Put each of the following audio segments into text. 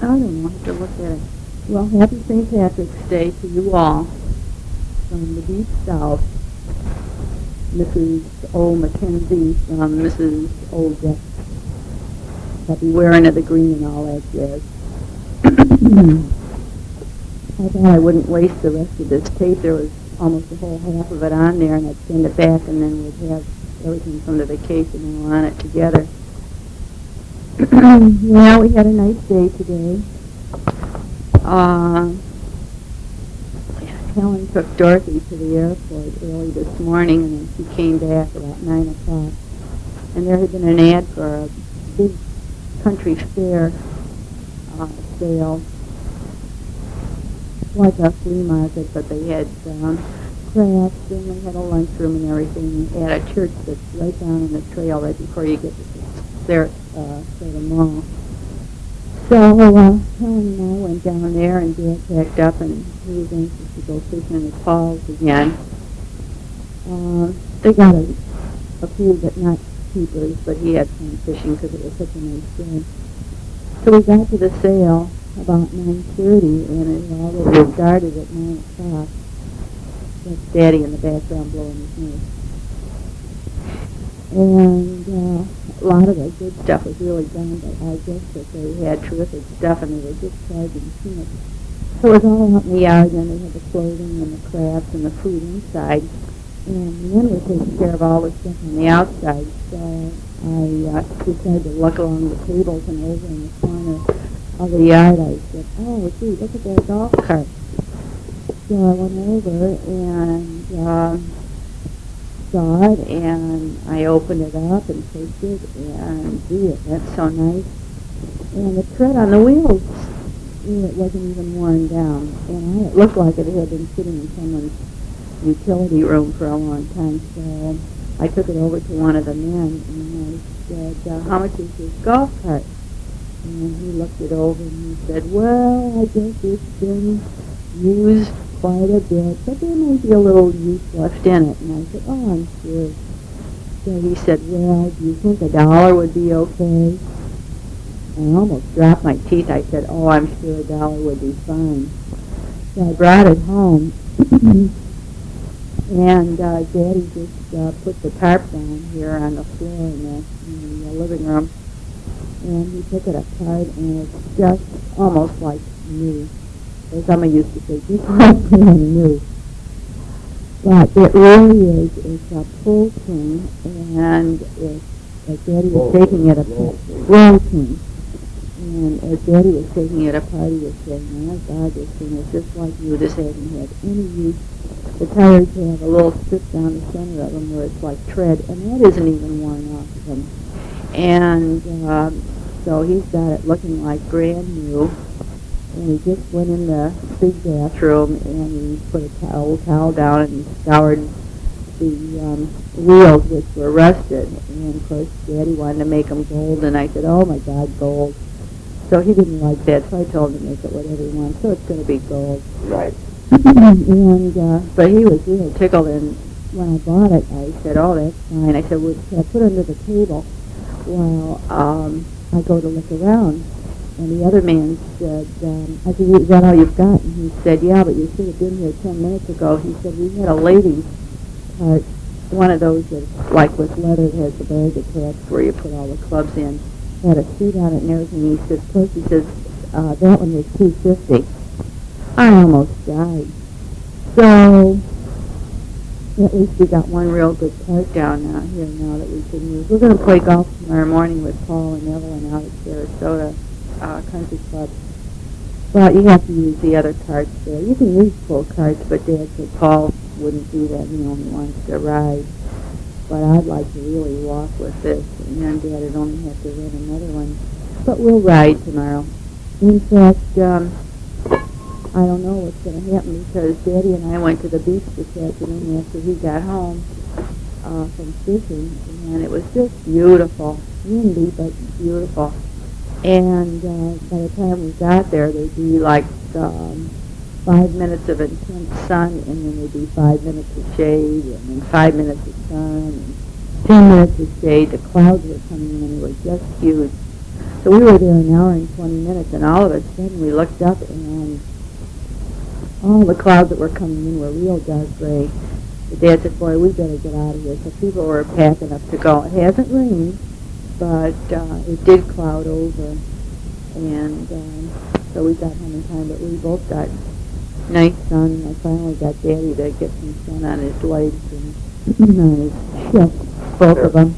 I don't know, I have to look at it. Well, happy St. Patrick's Day to you all from the deep south. Mrs. O. Mackenzie from Mrs. O. Deck. Happy wearing of the green and all that jazz. I thought I wouldn't waste the rest of this tape. There was almost a whole half of it on there, and I'd send it back, and then we'd have everything from the vacation and we'll on it together. Well, we had a nice day today. Helen took Dorothy to the airport early this morning, and then she came back about 9 o'clock. And there had been an ad for a big country fair sale, like a flea market, but they had crafts, and they had a lunchroom and everything at a church that's right down in the trail right before you get to Sarasota Mall. So Helen and I went down there, and Dad packed up, and he was anxious to go fishing in the falls again. They got a few, but not keepers, but he had fun fishing because it was such a nice day. So we got to the sale about 9:30, and it already started at 9 o'clock. That's Daddy in the background blowing his nose. And a lot of the good stuff was really done, but I guess that they had terrific stuff, and they were just charging too much. So it was all out in the yard, and they had the clothing and the crafts and the food inside. And then we're taking care of all the stuff on the outside. So I decided to look along the tables, and over in the corner of the yard I said, oh, gee, look at that golf cart. So I went over and saw it, and I opened it up and pushed it, and gee, that's so nice. And the tread on the wheels, it wasn't even worn down. And it looked like it had been sitting in someone's utility room for a long time. So I took it over to one of the men, and I said, how much is this golf cart? And he looked it over, and he said, well, I guess it's been used quite a bit, but there may be a little use left in it. And I said, oh, I'm sure. So he said, well, do you think $1 would be okay? And I almost dropped my teeth. I said, oh, I'm sure $1 would be fine. So I brought it home, and Daddy just put the tarp down here on the floor in the living room, and he took it apart, and it's just almost like new. As someone used to say, just like brand new. But it really is. It's a pull king, and as Daddy was taking it apart, roll king. And as Daddy was taking it apart, he was saying, my God, this thing is just like new. This hasn't had any use. The tires have a little strip down the center of them where it's like tread, and that isn't even worn off of them. And so he's got it looking like brand new. And he just went in the big bathroom, and he put a towel down, and he scoured the wheels, which were rusted. And of course, Daddy wanted to make them gold, and I said, oh my God, gold. So he didn't like that, so I told him to make it whatever he wants. So it's going to be gold. Right. And but he was really tickled, and when I bought it, I said, oh, that's fine. I said, well, can I put it under the table while I go to look around? And the other man said, I said, is that all you've got? And he said, yeah, but you should have been here 10 minutes ago. He said, we had a lady cart, one of those that's like with leather that has the bag attached where you put all the clubs in, had a seat on it and everything. He says, plus, he says, that one was $2.50. I almost died. So at least we got one real good cart down here now that we can use. We're going to play golf tomorrow morning with Paul and Evelyn out at Sarasota Country Club. But you have to use the other carts there. You can use full carts, but Dad said Paul wouldn't do that. He only wants to ride. But I'd like to really walk with this, and then Dad would only have to rent another one. But we'll ride tomorrow. In fact, I don't know what's going to happen because Daddy and I went to the beach this afternoon after he got home from fishing, and it was just beautiful. Windy, but beautiful. And by the time we got there, there'd be like 5 minutes of intense sun, and then there'd be 5 minutes of shade, and then 5 minutes of sun, and 10 minutes of shade. The clouds were coming in, and they were just huge. So we were there an hour and 20 minutes, and all of a sudden we looked up, and all the clouds that were coming in were real dark gray. The dad said, boy, we better get out of here. So people were packing up to go. It hasn't rained, but it did cloud over. And so we got home in time, but we both got nice sun. I finally got Daddy to get some sun on his legs and on his chest, both of them.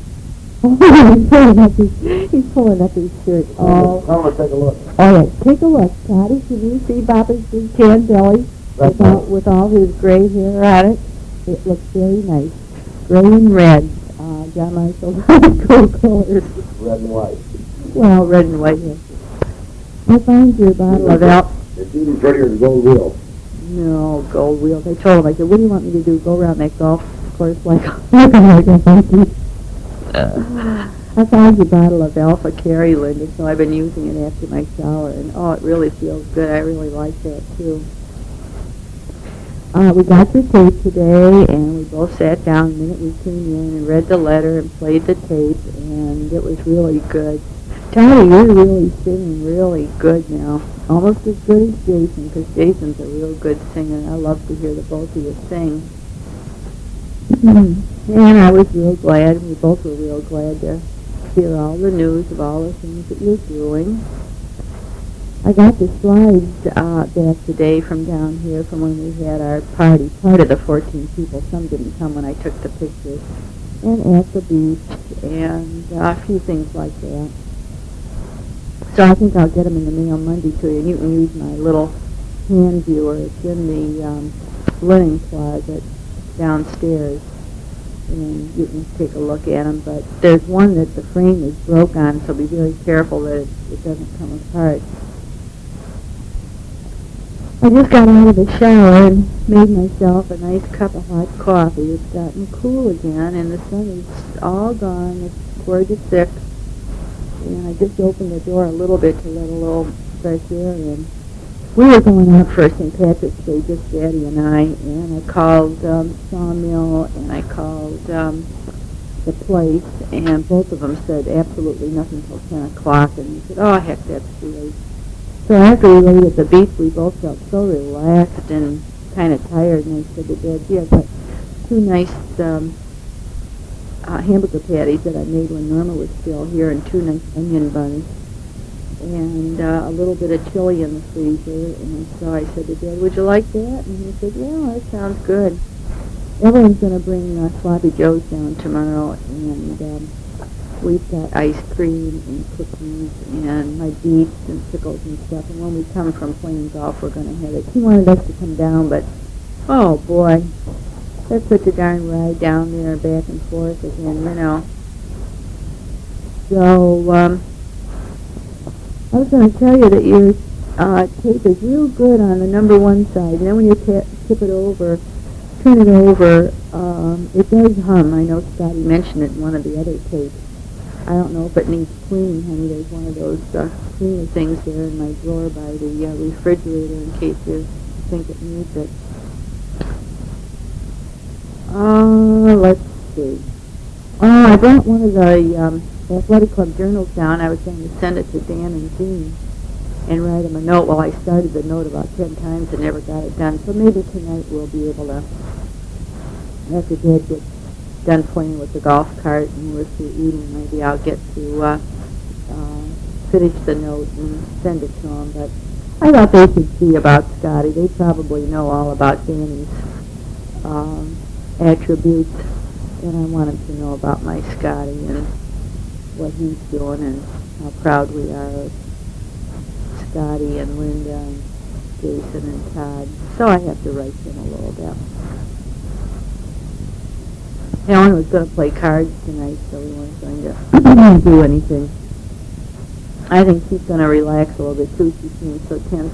He's pulling up his shirt. Oh, Come on, take a look. all right, take a look, Scotty. Can you see Papa's big tan belly with all his gray hair on it? It looks very nice. Gray and red. John Marshall's cool colors. Red and white. Well, red and white, yes. I found your bottle of Alpha. It's even prettier than gold wheel. No, gold wheel. They told him, I said, what do you want me to do? Go around that golf course like a monkey. I found your bottle of Alpha Carry, Linda, so I've been using it after my shower, and oh, it really feels good. I really like that, too. We got your tape today, and we both sat down the minute we came in and read the letter and played the tape, and it was really good. Tony, you're really singing really good now. Almost as good as Jason, because Jason's a real good singer. I love to hear the both of you sing. And I was real glad, we both were real glad to hear all the news of all the things that you're doing. I got the slides back today from down here from when we had our party. Part of the 14 people, some didn't come when I took the pictures. And at the beach, and a few things like that. So I think I'll get them in the mail Monday to you, and you can use my little hand viewer. It's in the linen closet downstairs, and you can take a look at them. But there's one that the frame is broke on, so be very careful that it doesn't come apart. I just got out of the shower and made myself a nice cup of hot coffee. It's gotten cool again, and the sun is all gone. It's 4 to 6. And I just opened the door a little bit to let a little fresh air in. We were going out for St. Patrick's Day, just Daddy and I called Sawmill, and I called the place, and both of them said absolutely nothing till 10 o'clock, and we said, oh, heck, that's too late. So after we laid at the beach, we both felt so relaxed and kind of tired, and I said to Dad, gee, I got 2 nice hamburger patties that I made when Norma was still here, and 2 nice onion buns, and a little bit of chili in the freezer. And so I said to Dad, would you like that? And he said, yeah, that sounds good. Evelyn's going to bring Sloppy Joe's down tomorrow, and we've got ice cream and cookies and my beets and pickles and stuff. And when we come from playing golf, we're going to have it. He wanted us to come down, but, oh, boy. That's such a darn ride down there, back and forth again, you know. So, I was going to tell you that your tape is real good on the number 1 side, and then when you tip it over, turn it over, it does hum. I know Scotty mentioned it in one of the other tapes. I don't know if it needs cleaning, honey. There's one of those cleaner things there in my drawer by the refrigerator in case you think it needs it. Let's see. Oh, I brought one of the Athletic Club journals down. I was going to send it to Dan and Jean and write them a note. Well, I started the note about 10 times and never got it done. So maybe tonight we'll be able to, after Dad gets done playing with the golf cart and we're through eating, maybe I'll get to finish the note and send it to them. But I thought they should see about Scotty. They probably know all about Danny's attributes, and I want him to know about my Scotty and what he's doing and how proud we are of Scotty and Linda and Jason and Todd. So I have to write them a little bit. Helen was going to play cards tonight, so we weren't going to do anything. I think she's going to relax a little bit too. She seems so tense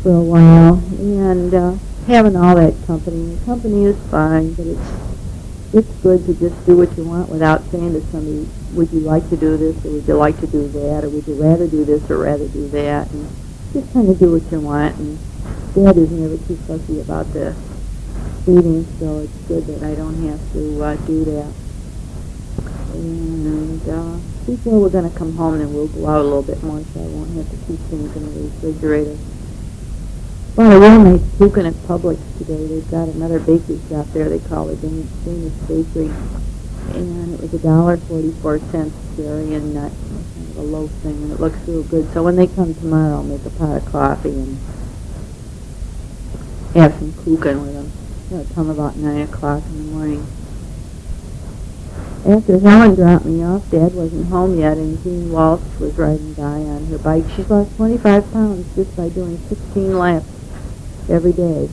for a while, and having all that company. The company is fine, but it's good to just do what you want without saying to somebody, would you like to do this, or would you like to do that, or would you rather do this or rather do that, and just kind of do what you want. And Dad is never too fussy about the eating, so it's good that I don't have to do that. And before we're going to come home, then we'll go out a little bit more, so I won't have to keep things in the refrigerator. Well, a real nice pumpkin at Publix today. They've got another bakery shop there. They call it Danish Bakery, and it was $1.44 cherry and nut, kind of a loaf thing, and it looks real good. So when they come tomorrow, I'll make a pot of coffee and have some kuchen with them. They'll come about 9 o'clock in the morning. After Helen dropped me off, Dad wasn't home yet, and Jean Walsh was riding by on her bike. She's lost 25 pounds just by doing 16 laps every day.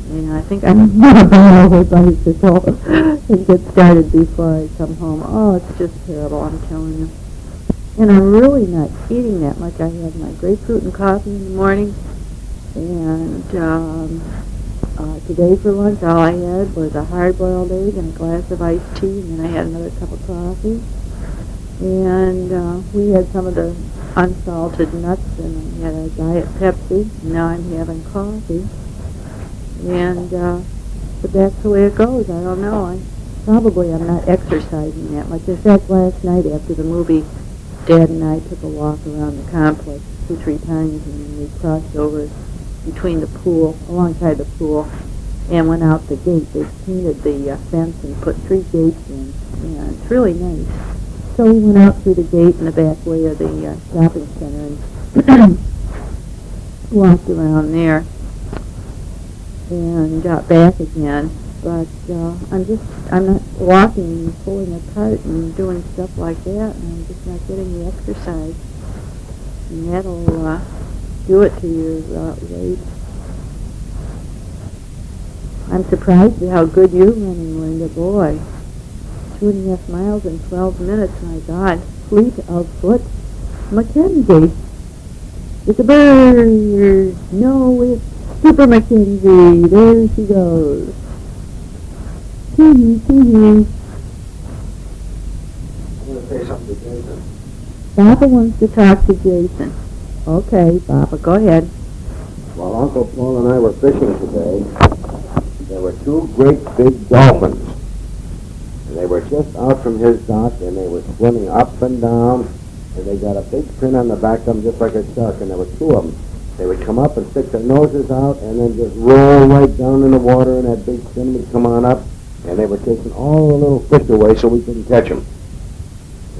And I think I'm going to buy her bicycle and get started before I come home. Oh, it's just terrible, I'm telling you. And I'm really not eating that much. I had my grapefruit and coffee in the morning, and today for lunch all I had was a hard-boiled egg and a glass of iced tea, and then I had another cup of coffee. And we had some of the unsalted nuts, and I had a Diet Pepsi, and now I'm having coffee. And but that's the way it goes. I don't know. I'm not exercising that much. In fact, last night after the movie, Dad and I took a walk around the complex 2-3 times, and then we crossed over between the pool, alongside the pool, and went out the gate. They painted the fence and put 3 gates in. Yeah, it's really nice. So we went out through the gate in the back way of the shopping center and walked around there and got back again. But I'm not walking and pulling a cart and doing stuff like that, and I'm just not getting the exercise. And that'll do it to your weight. I'm surprised at how good you're running, Linda. Boy, 2.5 miles in 12 minutes. My God, fleet of foot. Mackenzie. It's a bird. No, it's Super Mackenzie. There she goes. I'm going to say something to Jason. Papa wants to talk to Jason. Okay, Papa, go ahead. While Uncle Paul and I were fishing today, there were 2 great big dolphins. And they were just out from his dock, and they were swimming up and down, and they got a big fin on the back of them just like a shark, and there were 2 of them. They would come up and stick their noses out and then just roll right down in the water, and that big fin would come on up, and they were chasing all the little fish away so we couldn't catch them.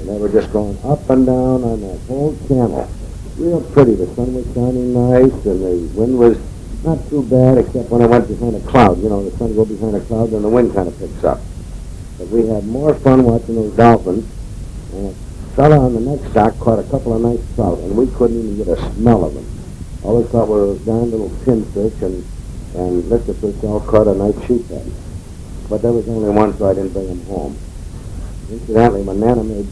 And they were just going up and down on that whole channel. Real pretty. The sun was shining nice, and the wind was not too bad, except when I went behind a cloud. You know, the sun goes behind a cloud, then the wind kind of picks up. But we had more fun watching those dolphins, and a fella on the next dock caught a couple of nice trout, and we couldn't even get a smell of them. All we thought were darn little pinfish, and Mr. Fish all caught a nice sheephead. But there was only one, so I didn't bring him home. Incidentally, when Nana made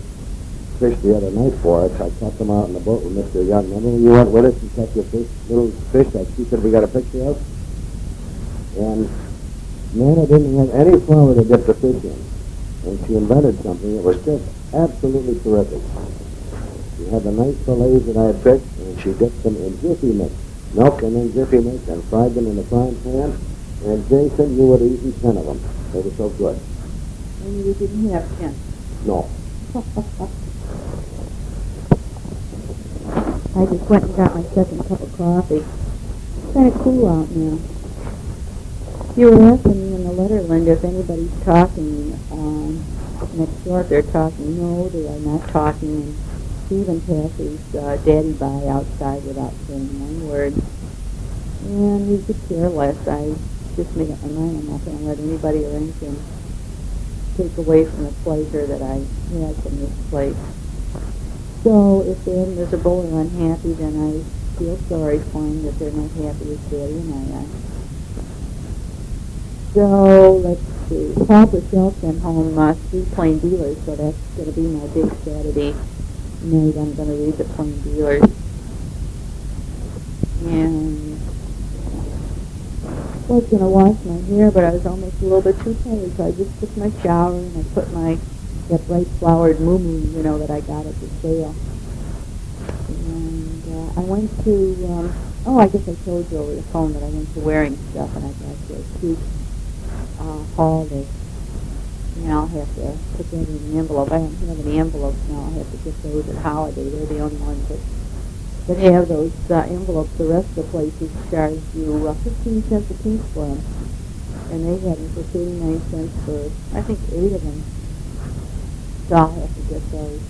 fish the other night for us, I caught them out in the boat with Mr. Young. Remember when you went with us and caught your little fish that she said we got a picture of? And Nana didn't have any flour to dip the fish in. And she invented something that was just absolutely terrific. She had the nice fillets that I had picked, and she dipped them in Jiffy Mix. Milk and then Jiffy Mix, and fried them in the frying pan. And Jason, you would have eaten 10 of them. They were so good. And you didn't have 10? No. I just went and got my second cup of coffee. It's kind of cool out now. You were asking me in the letter, Linda, if anybody's talking next door. If they're talking. No, they are not talking. And Stephen passes Daddy by outside without saying one word. And we could care less. I just made up my mind. I'm not going to let anybody or anything take away from the pleasure that I had from this place. So if they're miserable or unhappy, then I feel sorry for them that they're not happy as Daddy and I are. So let's see. Paul Purcell sent home 3 Plain Dealers, so that's going to be my big Saturday night. I'm going to read the Plain Dealers. And I was going to wash my hair, but I was almost a little bit too tired, so I just took my shower and I put that bright flowered moo-moo, that I got at the sale. And I went to, I guess I told you over the phone that I went to wearing stuff, and I got a cute haul of And I'll have to put that in an envelope. I don't have any envelopes now. I'll have to get those at Holiday. They're the only ones that have those envelopes. The rest of the places charge you 15 cents a piece for them. And they have them for 39 cents for, I think, 8 of them. So I'll have to get those.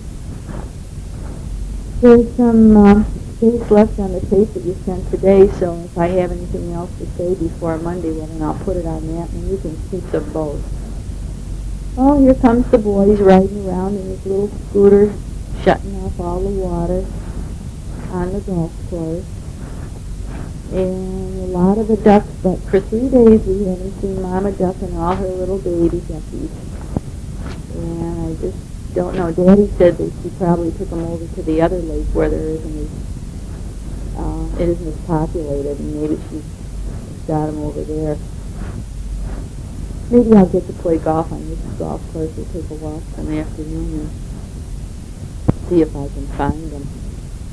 There's some space left on the tape that you sent today, so if I have anything else to say before Monday, well, then I'll put it on that, and you can keep them both. Oh, here comes the boys riding around in his little scooter, shutting off all the water on the golf course. And a lot of the ducks, but for 3 days we haven't seen Mama Duck and all her little baby duckies. And I just don't know. Daddy said that she probably took them over to the other lake where there isn't as, it isn't as populated, and maybe she got them over there. Maybe I'll get to play golf on this golf course or take a walk some afternoon and see if I can find them.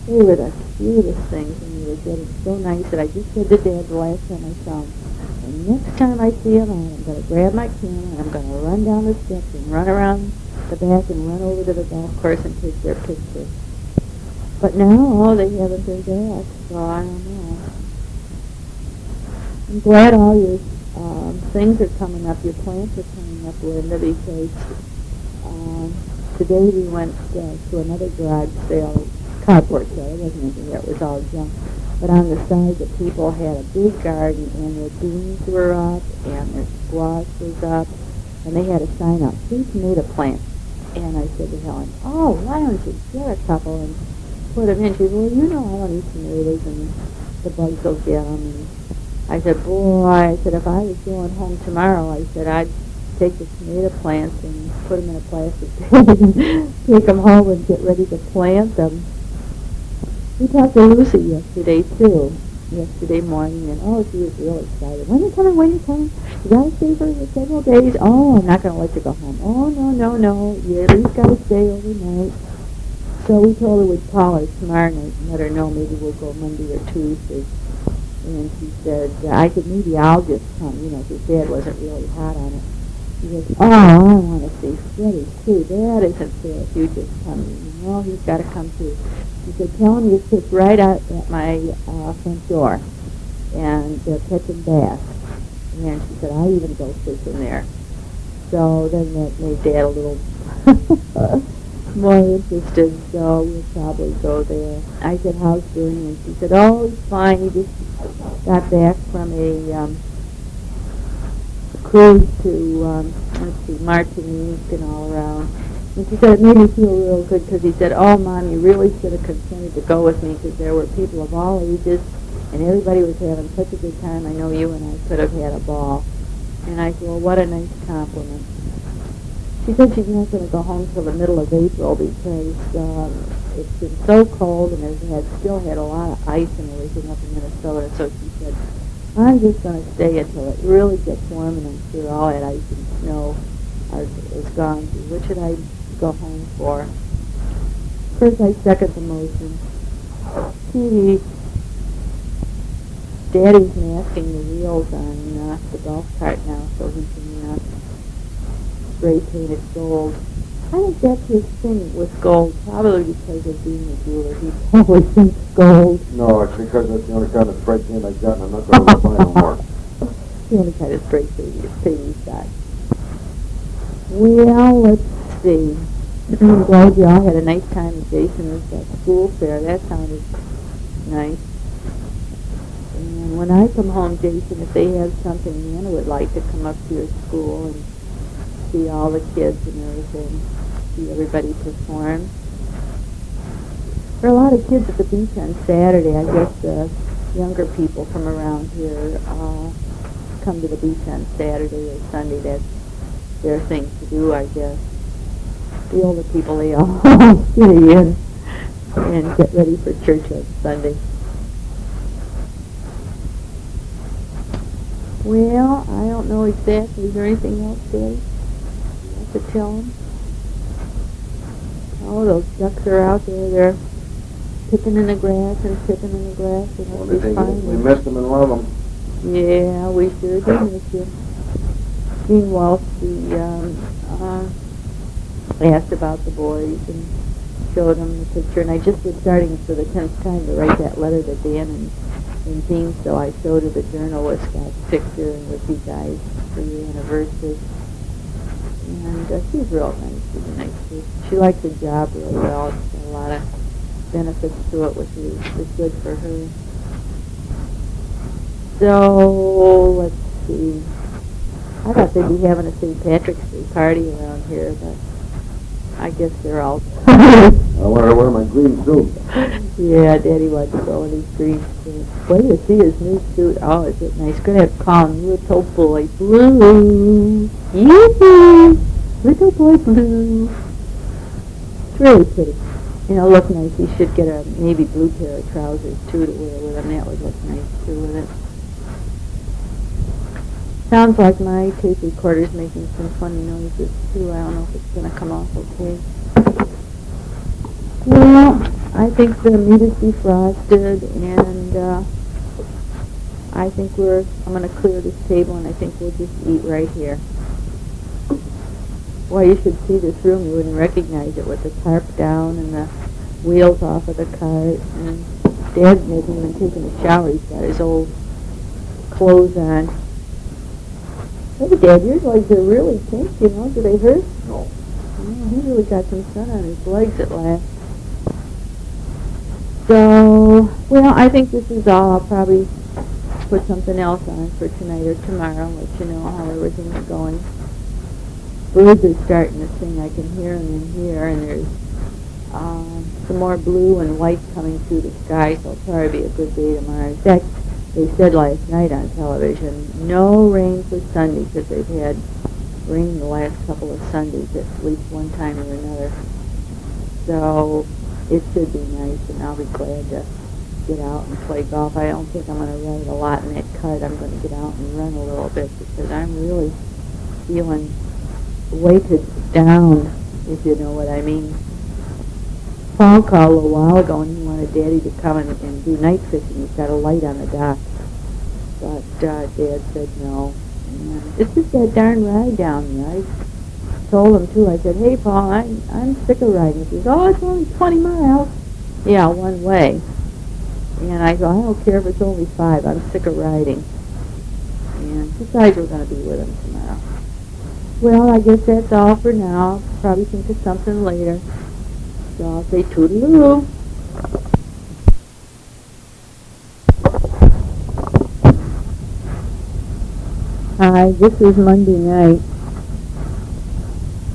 They were the cutest things, and they were getting so nice that I just said to Dad the last time I saw them, and next time I see them, I'm going to grab my camera and I'm going to run down the steps and run around the back and run over to the golf course and take their picture. But now, they haven't been back, so I don't know. I'm glad all your things are coming up, your plants are coming up, Linda, because today we went to another garage sale, cardboard sale. It wasn't anything there, it was all junk. But on the side, the people had a big garden, and their beans were up, and their squash was up, and they had a sign up, 3 tomato plants. And I said to Helen, oh, why don't you get a couple and put them in? She said, well, you know I don't eat tomatoes, and the bugs will get them. And I said, boy, I said, if I was going home tomorrow, I said, I'd take the tomato plants and put them in a plastic bag and take them home and get ready to plant them. We talked to Lucy yesterday morning, and oh, she was real excited. When are you coming? You got to stay for several days. Oh, I'm not going to let you go home. Oh, no. You at least got to stay overnight. So we told her we'd call her tomorrow night and let her know maybe we'll go Monday or Tuesday. And she said, I'll just come, because Dad wasn't really hot on it. She goes, oh, I want to see Freddie, too. That isn't fair if you just come. He's got to come, too. She said, tell him you sit right out at my front door, and they're catching bass. And she said, I even go fishing there. So then that made Dad a little more interested, so we'll probably go there. I said, how's Bernie? And she said, oh, he's fine. He just got back from a cruise to, Martinique and all around. And she said, it made me feel real good because he said, oh, Mom, you really should have consented to go with me because there were people of all ages and everybody was having such a good time. I know you and I could have had a ball. And I said, well, what a nice compliment. She said she's not going to go home till the middle of April because it's been so cold and still had a lot of ice and everything up in Minnesota. So she said, I'm just going to stay until it really gets warm, and I'm sure all that ice and snow is gone. What should I go home for? First, I second the motion. TV. Daddy's masking the wheels on the golf cart now so he can spray paint it gold. I think that's his thing with gold, probably because of being a jeweler. He always thinks gold. No, it's because that's the only kind of spray paint I got, and I'm not going to buy no more. The only kind of spray paint he's got. Well, let's see. I'm glad you all had a nice time at Jason's school fair. That sounded nice. And when I come home, Jason, if they have something, Nana would like to come up to your school and see all the kids and everything, see everybody perform. There are a lot of kids at the beach on Saturday. I guess the younger people from around here come to the beach on Saturday or Sunday. That's their thing to do, I guess. The older people, they all stay in and get ready for church on Sunday. Well, I don't know exactly. Is there anything else, Dave, to tell them? Oh, those ducks are out there. They're picking in the grass and tipping in the grass. Well, they think we missed them and love them. Yeah, we sure do miss you. Meanwhile, the asked about the boys and showed them the picture. And I just was starting for the 10th time to write that letter to Dan and Jean, so I showed her the journal with Scott's picture and with you guys for your anniversary. And she's real nice. She's a nice person. She likes the job really well. It's got a lot of benefits to it, which is good for her. So, let's see. I thought they'd be having a St. Patrick's Day party around here, but I guess they're out. I want to wear my green suit. Yeah, Daddy wants to go in his green suit. Wait to see his new suit. Oh, is it nice? Going to have to call him Little Boy Blue. Yoo-hoo! Little Boy Blue. It's really pretty. You know, look nice. He should get a navy blue pair of trousers, too, to wear with him. That would look nice, too, with it. Sounds like my tape recorder's making some funny noises, too. I don't know if it's going to come off okay. Well, I think the meat is defrosted, and I think I'm going to clear this table, and I think we'll just eat right here. Well, you should see this room. You wouldn't recognize it with the tarp down and the wheels off of the cart. And Dad hasn't even taken a shower. He's got his old clothes on. Hey, Dad, your legs are really pink, you know. Do they hurt? No. Oh, he really got some sun on his legs at last. So, well, I think this is all. I'll probably put something else on for tonight or tomorrow, let you know how everything's going. Birds are starting to sing. I can hear them in here, and there's some more blue and white coming through the sky, so it'll probably be a good day tomorrow. In fact, they said last night on television, no rain for Sunday, because they've had rain the last couple of Sundays at least one time or another. So it should be nice, and I'll be glad to get out and play golf. I don't think I'm going to ride a lot in that cart. I'm going to get out and run a little bit, because I'm really feeling weighted down, if you know what I mean. Paul called a little while ago, and he wanted Daddy to come and do night fishing. He's got a light on the dock. But Dad said no. And it's just that darn ride down there. I told him, too. I said, hey, Paul, I'm sick of riding. He says, oh, it's only 20 miles. Yeah, one way. And I go, I don't care if it's only 5. I'm sick of riding. And besides, we're going to be with him tomorrow. Well, I guess that's all for now. Probably think of something later. So I'll say toodaloo. Hi, this is Monday night,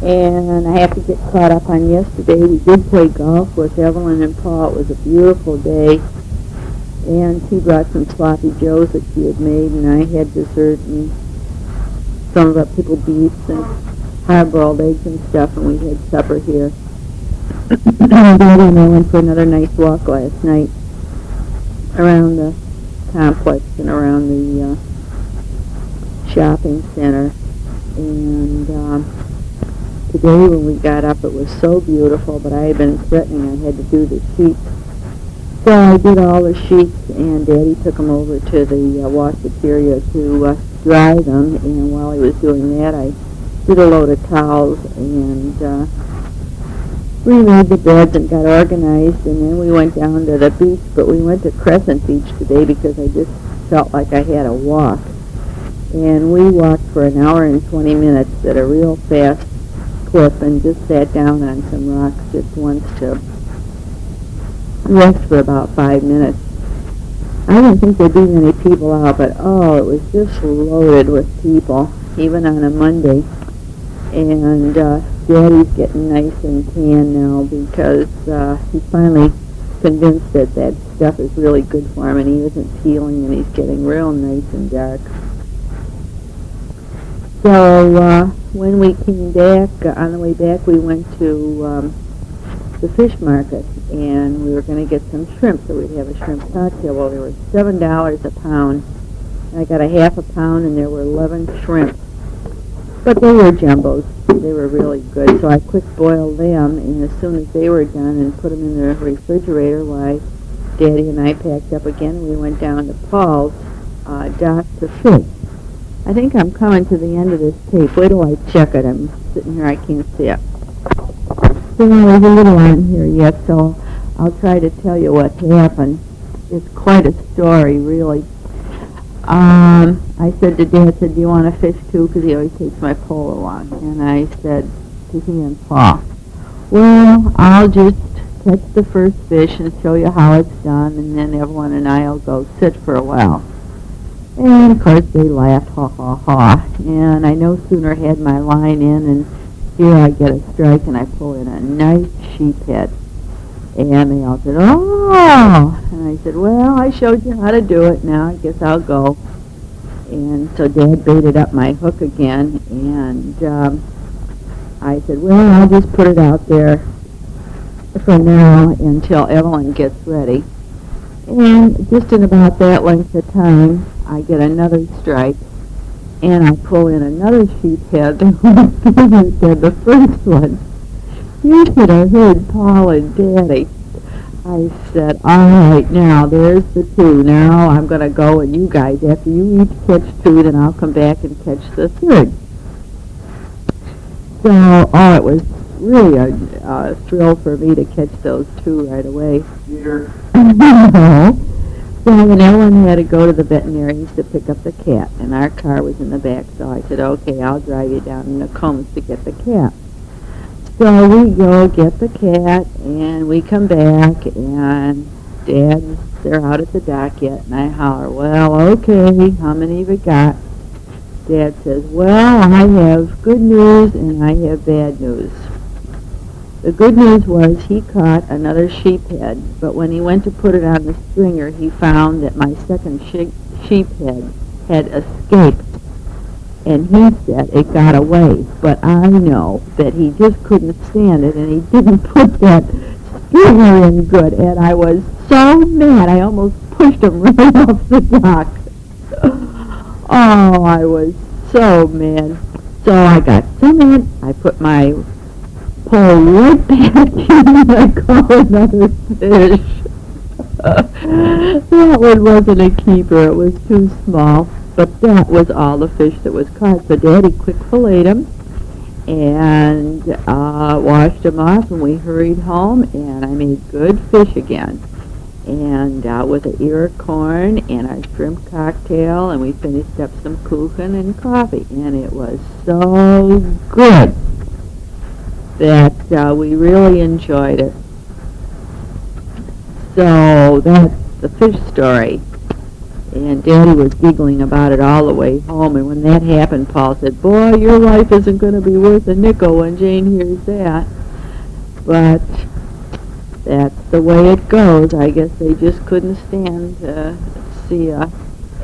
and I have to get caught up on yesterday. We did play golf with Evelyn and Paul. It was a beautiful day, and she brought some sloppy joes that she had made, and I had dessert and some of our pickled beets and hard-boiled eggs and stuff, and we had supper here. Daddy and I went for another nice walk last night around the complex and around the shopping center. And today when we got up, it was so beautiful, but I had been threatening I had to do the sheets. So I did all the sheets, and Daddy took them over to the washateria to dry them. And while he was doing that, I did a load of towels and we made the beds and got organized, and then we went down to the beach, but we went to Crescent Beach today because I just felt like I had a walk. And we walked for an hour and 20 minutes at a real fast clip and just sat down on some rocks just once to rest for about 5 minutes. I didn't think there'd be many people out, but oh, it was just loaded with people, even on a Monday. And Daddy's getting nice and tan now because he's finally convinced that that stuff is really good for him, and he isn't peeling, and he's getting real nice and dark. So when we came back, on the way back, we went to the fish market, and we were going to get some shrimp, so we'd have a shrimp cocktail. Well, they were $7 a pound. I got a half a pound, and there were 11 shrimp. But they were jumbos. They were really good, so I quick boiled them, and as soon as they were done and put them in the refrigerator, why, Daddy and I packed up again, and we went down to Paul's dock to fish. I think I'm coming to the end of this tape. Wait till I check it. I'm sitting here, I can't see it. So there's a little on here yet, so I'll try to tell you what happened. It's quite a story, really. I said to Dad, do you want to fish too? Because he always takes my pole along. And I said to he and Paul, well, I'll just catch the first fish and show you how it's done, and then Evelyn and I will go sit for a while. And of course they laughed, ha ha ha. And I no sooner had my line in, and here I get a strike, and I pull in a nice sheephead. And they all said, oh! And I said, well, I showed you how to do it. Now I guess I'll go. And so Dad baited up my hook again, and I said, well, I'll just put it out there for now until Evelyn gets ready. And just in about that length of time, I get another strike, and I pull in another sheephead that was bigger than the first one. You should have heard Paul and Daddy. I said, all right, now, there's the two. Now I'm going to go, and you guys, after you each catch two, then I'll come back and catch the third. So, it was really a thrill for me to catch those two right away. Peter. So when Ellen had to go to the veterinarians to pick up the cat, and our car was in the back, so I said, okay, I'll drive you down in the Combs to get the cat. So we go get the cat, and we come back, and they're out at the dock yet, and I holler, well, okay, how many have you got? Dad says, well, I have good news, and I have bad news. The good news was he caught another sheephead, but when he went to put it on the stringer, he found that my second sheephead had escaped. And he said it got away, but I know that he just couldn't stand it, and he didn't put that stringer in good, and I was so mad, I almost pushed him right off the dock. Oh, I was so mad. So I got so mad, I put my pole right back in, I caught another fish. That one wasn't a keeper, it was too small. But that was all the fish that was caught. So Daddy quick filleted them and washed them off, and we hurried home, and I made good fish again. And with an ear of corn and our shrimp cocktail, and we finished up some kuchen and coffee. And it was so good that we really enjoyed it. So that's the fish story. And Daddy was giggling about it all the way home, and when that happened, Paul said, boy, your life isn't going to be worth a nickel when Jane hears that. But that's the way it goes. I guess they just couldn't stand to see a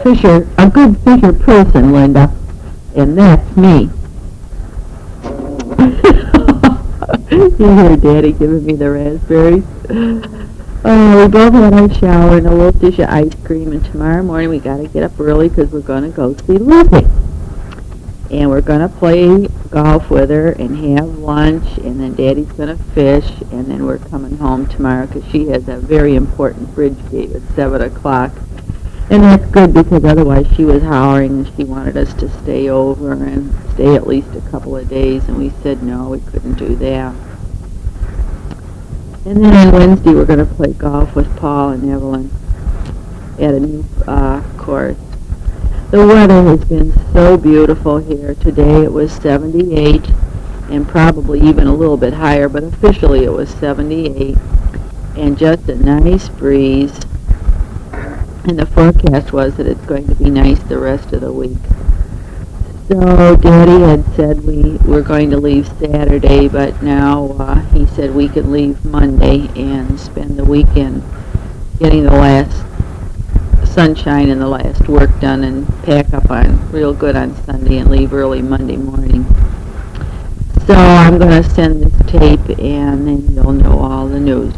good fisher person, Linda. And that's me. You hear Daddy giving me the raspberries? We both had our shower and a little dish of ice cream, and tomorrow morning we got to get up early because we're going to go see Lucy. And we're going to play golf with her and have lunch, and then Daddy's going to fish, and then we're coming home tomorrow because she has a very important bridge game at 7 o'clock. And that's good because otherwise she was hollering and she wanted us to stay over and stay at least a couple of days, and we said no, we couldn't do that. And then on Wednesday, we're going to play golf with Paul and Evelyn at a new course. The weather has been so beautiful here. Today it was 78, and probably even a little bit higher, but officially it was 78, and just a nice breeze. And the forecast was that it's going to be nice the rest of the week. So Daddy had said we were going to leave Saturday, but now he said we could leave Monday and spend the weekend getting the last sunshine and the last work done and pack up on real good on Sunday and leave early Monday morning. So I'm going to send this tape, and then you'll know all the news.